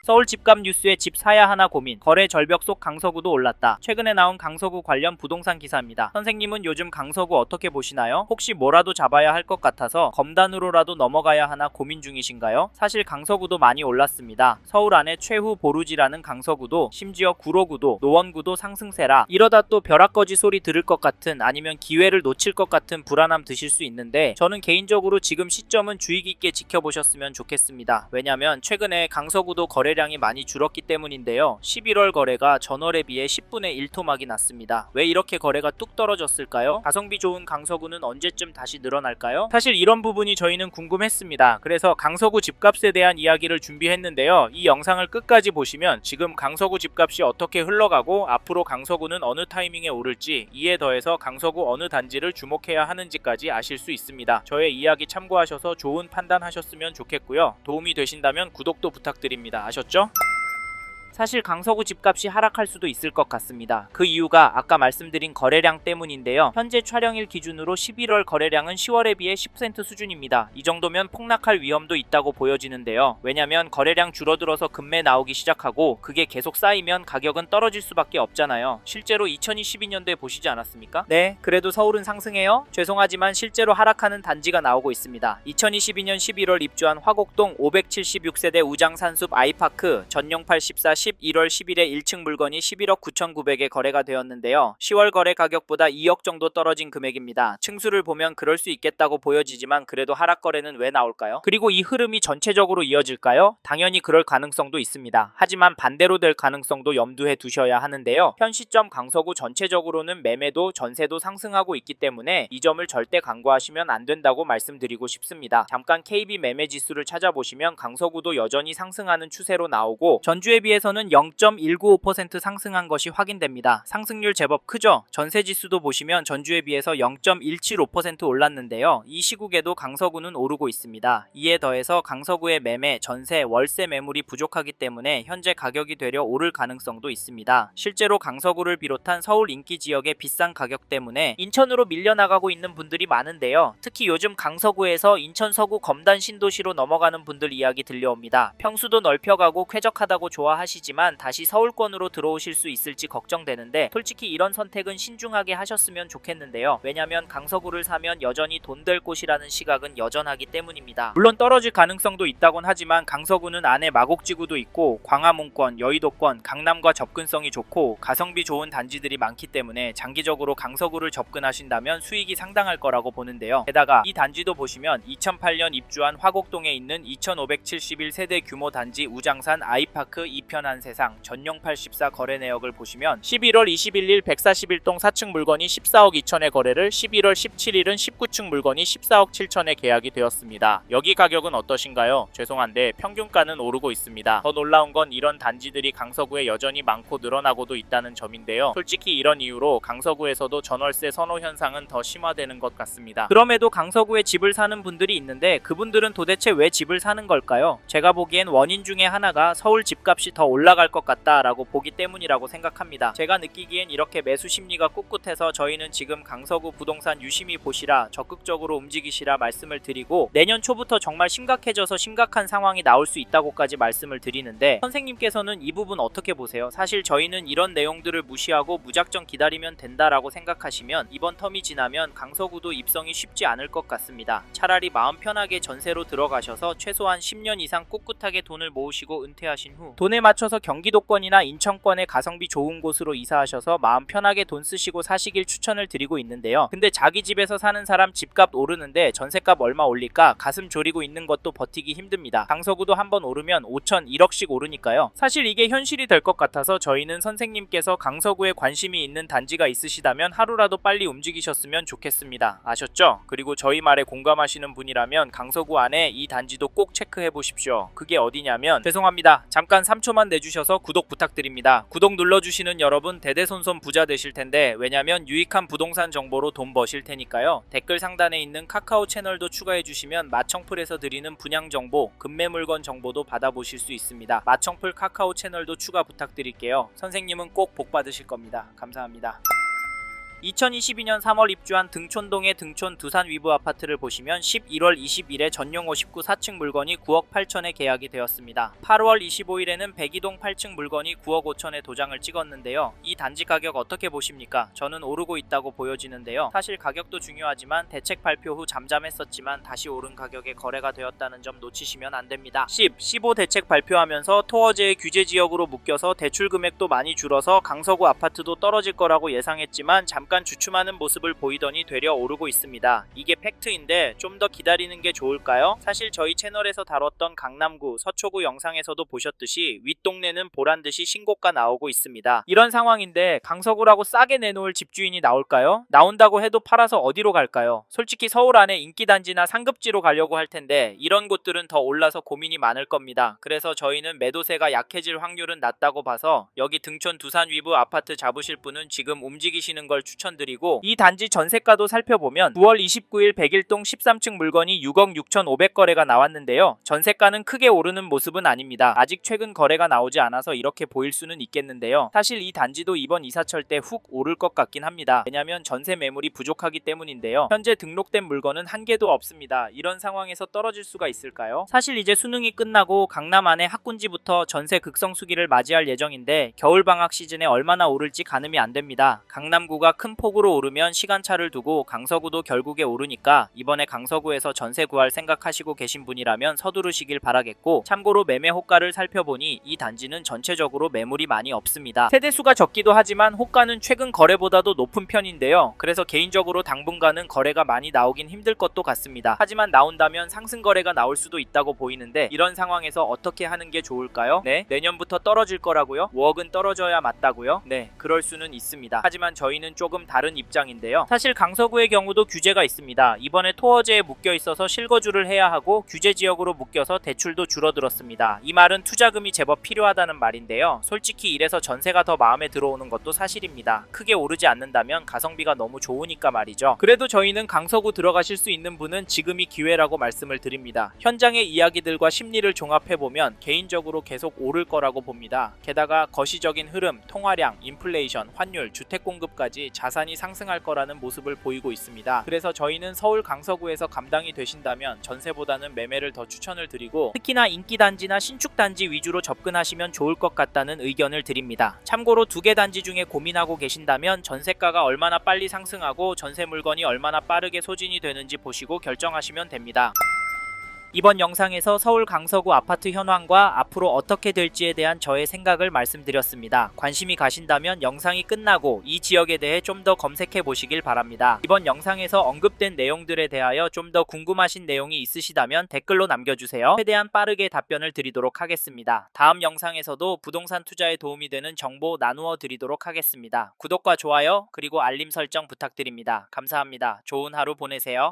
서울 집값 뉴스에 집 사야 하나 고민, 거래 절벽 속 강서구도 올랐다. 최근에 나온 강서구 관련 부동산 기사입니다. 선생님은 요즘 강서구 어떻게 보시나요? 혹시 뭐라도 잡아야 할 것 같아서 검단으로라도 넘어가야 하나 고민 중이신가요? 사실 강서구도 많이 올랐습니다. 서울 안에 최후 보루지라는 강서구도, 심지어 구로구도, 노원구도 상승세라 이러다 또 벼락거지 소리 들을 것 같은, 아니면 기회를 놓칠 것 같은 불안함 드실 수 있는데, 저는 개인적으로 지금 시점은 주의 깊게 지켜보셨으면 좋겠습니다. 왜냐면 최근에 강서구도 거래량이 많이 줄었기 때문인데요. 11월 거래가 전월에 비해 10분의 1 토막이 났습니다. 왜 이렇게 거래가 뚝 떨어졌을까요? 가성비 좋은 강서구는 언제쯤 다시 늘어날까요? 사실 이런 부분이 저희는 궁금했습니다. 그래서 강서구 집값에 대한 이야기를 준비했는데요. 이 영상을 끝까지 보시면 지금 강서구 집값이 어떻게 흘러가고 앞으로 강서구는 어느 타이밍에 오를지, 이에 더해서 강서구 어느 단지를 주목해야 하는지까지 아실 수 있습니다. 저의 이야기 참고하셔서 좋은 판단하셨으면 좋겠고요. 도움이 되신다면 구독도 부탁드립니다. 아셨죠? 사실 강서구 집값이 하락할 수도 있을 것 같습니다. 그 이유가 아까 말씀드린 거래량 때문인데요. 현재 촬영일 기준으로 11월 거래량은 10월에 비해 10% 수준입니다. 이 정도면 폭락할 위험도 있다고 보여지는데요. 왜냐면 거래량 줄어들어서 급매 나오기 시작하고 그게 계속 쌓이면 가격은 떨어질 수밖에 없잖아요. 실제로 2022년도에 보시지 않았습니까? 네, 그래도 서울은 상승해요? 죄송하지만 실제로 하락하는 단지가 나오고 있습니다. 2022년 11월 입주한 화곡동 576세대 우장산숲 아이파크 전용팔 14 11월 10일에 1층 물건이 11억 9,900에 거래가 되었는데요. 10월 거래 가격보다 2억 정도 떨어진 금액입니다. 층수를 보면 그럴 수 있겠다고 보여지지만 그래도 하락 거래는 왜 나올까요? 그리고 이 흐름이 전체적으로 이어질까요? 당연히 그럴 가능성도 있습니다. 하지만 반대로 될 가능성도 염두에 두셔야 하는데요. 현 시점 강서구 전체적으로는 매매도 전세도 상승하고 있기 때문에 이 점을 절대 간과하시면 안 된다고 말씀드리고 싶습니다. 잠깐 KB 매매 지수를 찾아보시면 강서구도 여전히 상승하는 추세로 나오고 전주에 비해서는 0.195% 상승한 것이 확인됩니다. 상승률 제법 크죠? 전세지수도 보시면 전주에 비해서 0.175% 올랐는데요. 이 시국에도 강서구는 오르고 있습니다. 이에 더해서 강서구의 매매, 전세, 월세 매물이 부족하기 때문에 현재 가격이 되려 오를 가능성도 있습니다. 실제로 강서구를 비롯한 서울 인기 지역의 비싼 가격 때문에 인천으로 밀려나가고 있는 분들이 많은데요. 특히 요즘 강서구에서 인천 서구 검단 신도시로 넘어가는 분들 이야기 들려옵니다. 평수도 넓혀가고 쾌적하다고 좋아하시지만 다시 서울권으로 들어오실 수 있을지 걱정되는데, 솔직히 이런 선택은 신중하게 하셨으면 좋겠는데요. 왜냐면 강서구를 사면 여전히 돈 될 곳이라는 시각은 여전하기 때문입니다. 물론 떨어질 가능성도 있다곤 하지만 강서구는 안에 마곡지구도 있고 광화문권, 여의도권, 강남과 접근성이 좋고 가성비 좋은 단지들이 많기 때문에 장기적으로 강서구를 접근하신다면 수익이 상당할 거라고 보는데요. 게다가 이 단지도 보시면 2008년 입주한 화곡동에 있는 2571세대 규모 단지 우장산 아이파크 2편한 세상 전용팔 14 거래 내역을 보시면 11월 21일 141동 4층 물건이 14억 2천에 거래를, 11월 17일은 19층 물건이 14억 7천에 계약이 되었습니다. 여기 가격은 어떠신가요? 죄송한데 평균가는 오르고 있습니다. 더 놀라운 건 이런 단지들이 강서구에 여전히 많고 늘어나고도 있다는 점인데요. 솔직히 이런 이유로 강서구에서도 전월세 선호 현상은 더 심화되는 것 같습니다. 그럼에도 강서구에 집을 사는 분들이 있는데 그분들은 도대체 왜 집을 사는 걸까요? 제가 보기엔 원인 중에 하나가 서울 집값이 더 올라갈 것 같다라고 보기 때문이라고 생각합니다. 제가 느끼기엔 이렇게 매수 심리가 꿋꿋해서 저희는 지금 강서구 부동산 유심히 보시라, 적극적으로 움직이시라 말씀을 드리고, 내년 초부터 정말 심각해져서 심각한 상황이 나올 수 있다고까지 말씀을 드리는데, 선생님께서는 이 부분 어떻게 보세요? 사실 저희는 이런 내용들을 무시하고 무작정 기다리면 된다라고 생각하시면 이번 텀이 지나면 강서구도 입성이 쉽지 않을 것 같습니다. 차라리 마음 편하게 전세로 들어가셔서 최소한 10년 이상 꿋꿋하게 돈을 모으시고 은퇴하신 후 돈에 맞춰서 경기도권이나 인천권의 가성비 좋은 곳으로 이사하셔서 마음 편하게 돈 쓰시고 사시길 추천을 드리고 있는데요. 근데 자기 집에서 사는 사람 집값 오르는데 전세값 얼마 올릴까 가슴 졸이고 있는 것도 버티기 힘듭니다. 강서구도 한번 오르면 5천, 1억씩 오르니까요. 사실 이게 현실이 될 것 같아서 저희는 선생님께서 강서구에 관심이 있는 단지가 있으시다면 하루라도 빨리 움직이셨으면 좋겠습니다. 아셨죠? 그리고 저희 말에 공감하시는 분이라면 강서구 안에 이 단지도 꼭 체크해 보십시오. 그게 어디냐면, 죄송합니다. 잠깐 3초만 내주셔서 구독 부탁드립니다. 구독 눌러주시는 여러분 대대손손 부자 되실 텐데, 왜냐면 유익한 부동산 정보로 돈 버실 테니까요. 댓글 상단에 있는 카카오 채널도 추가해 주시면 마청풀에서 드리는 분양 정보, 급매 물건 정보도 받아보실 수 있습니다. 마청풀 카카오 채널도 추가 부탁드릴게요. 선생님은 꼭 복 받으실 겁니다. 감사합니다. 2022년 3월 입주한 등촌동의 등촌 두산 위브 아파트를 보시면 11월 20일에 전용 59 4층 물건이 9억 8천에 계약이 되었습니다. 8월 25일에는 백이동 8층 물건이 9억 5천에 도장을 찍었는데요. 이 단지 가격 어떻게 보십니까? 저는 오르고 있다고 보여지는데요. 사실 가격도 중요하지만 대책 발표 후 잠잠했었지만 다시 오른 가격에 거래가 되었다는 점 놓치시면 안 됩니다. 10, 15 대책 발표하면서 토어제의 규제 지역으로 묶여서 대출 금액도 많이 줄어서 강서구 아파트도 떨어질 거라고 예상했지만 잠깐 주춤하는 모습을 보이더니 되려 오르고 있습니다. 이게 팩트인데 좀 더 기다리는 게 좋을까요? 사실 저희 채널에서 다뤘던 강남구, 서초구 영상에서도 보셨듯이 윗동네는 보란듯이 신고가 나오고 있습니다. 이런 상황인데 강서구라고 싸게 내놓을 집주인이 나올까요? 나온다고 해도 팔아서 어디로 갈까요? 솔직히 서울 안에 인기단지나 상급지로 가려고 할 텐데 이런 곳들은 더 올라서 고민이 많을 겁니다. 그래서 저희는 매도세가 약해질 확률은 낮다고 봐서 여기 등촌 두산 위브 아파트 잡으실 분은 지금 움직이시는 걸 추천드리고, 이 단지 전세가도 살펴보면 9월 29일 백일동 13층 물건이 6억 6,500거래가 나왔는데요. 전세가는 크게 오르는 모습은 아닙니다. 아직 최근 거래가 나오지 않아서 이렇게 보일 수는 있겠는데요. 사실 이 단지도 이번 이사철 때 훅 오를 것 같긴 합니다. 왜냐면 전세 매물이 부족하기 때문인데요. 현재 등록된 물건은 한 개도 없습니다. 이런 상황에서 떨어질 수가 있을까요? 사실 이제 수능이 끝나고 강남 안에 학군지부터 전세 극성수기를 맞이할 예정인데 겨울방학 시즌에 얼마나 오를지 가늠이 안 됩니다. 강남구가 큰 폭으로 오르면 시간차를 두고 강서구도 결국에 오르니까 이번에 강서구에서 전세 구할 생각하시고 계신 분이라면 서두르시길 바라겠고, 참고로 매매 호가를 살펴보니 이 단지는 전체적으로 매물이 많이 없습니다. 세대수가 적기도 하지만 호가는 최근 거래보다도 높은 편인데요. 그래서 개인적으로 당분간은 거래가 많이 나오긴 힘들 것도 같습니다. 하지만 나온다면 상승 거래가 나올 수도 있다고 보이는데 이런 상황에서 어떻게 하는 게 좋을까요? 네, 내년부터 떨어질 거라고요? 5억은 떨어져야 맞다고요? 네, 그럴 수는 있습니다. 하지만 저희는 조금 다른 입장인데요. 사실 강서구의 경우도 규제가 있습니다. 이번에 토어제에 묶여 있어서 실거주를 해야 하고 규제 지역으로 묶여서 대출도 줄어들었습니다. 이 말은 투자금이 제법 필요하다는 말인데요. 솔직히 이래서 전세가 더 마음에 들어오는 것도 사실입니다. 크게 오르지 않는다면 가성비가 너무 좋으니까 말이죠. 그래도 저희는 강서구 들어가실 수 있는 분은 지금이 기회라고 말씀을 드립니다. 현장의 이야기들과 심리를 종합해보면 개인적으로 계속 오를 거라고 봅니다. 게다가 거시적인 흐름, 통화량, 인플레이션, 환율, 주택 공급까지 자산이 상승할 거라는 모습을 보이고 있습니다. 그래서 저희는 서울 강서구에서 감당이 되신다면 전세보다는 매매를 더 추천을 드리고, 특히나 인기단지나 신축단지 위주로 접근하시면 좋을 것 같다는 의견을 드립니다. 참고로 두 개 단지 중에 고민하고 계신다면 전세가가 얼마나 빨리 상승하고 전세 물건이 얼마나 빠르게 소진이 되는지 보시고 결정하시면 됩니다. 이번 영상에서 서울 강서구 아파트 현황과 앞으로 어떻게 될지에 대한 저의 생각을 말씀드렸습니다. 관심이 가신다면 영상이 끝나고 이 지역에 대해 좀 더 검색해 보시길 바랍니다. 이번 영상에서 언급된 내용들에 대하여 좀 더 궁금하신 내용이 있으시다면 댓글로 남겨주세요. 최대한 빠르게 답변을 드리도록 하겠습니다. 다음 영상에서도 부동산 투자에 도움이 되는 정보 나누어 드리도록 하겠습니다. 구독과 좋아요 그리고 알림 설정 부탁드립니다. 감사합니다. 좋은 하루 보내세요.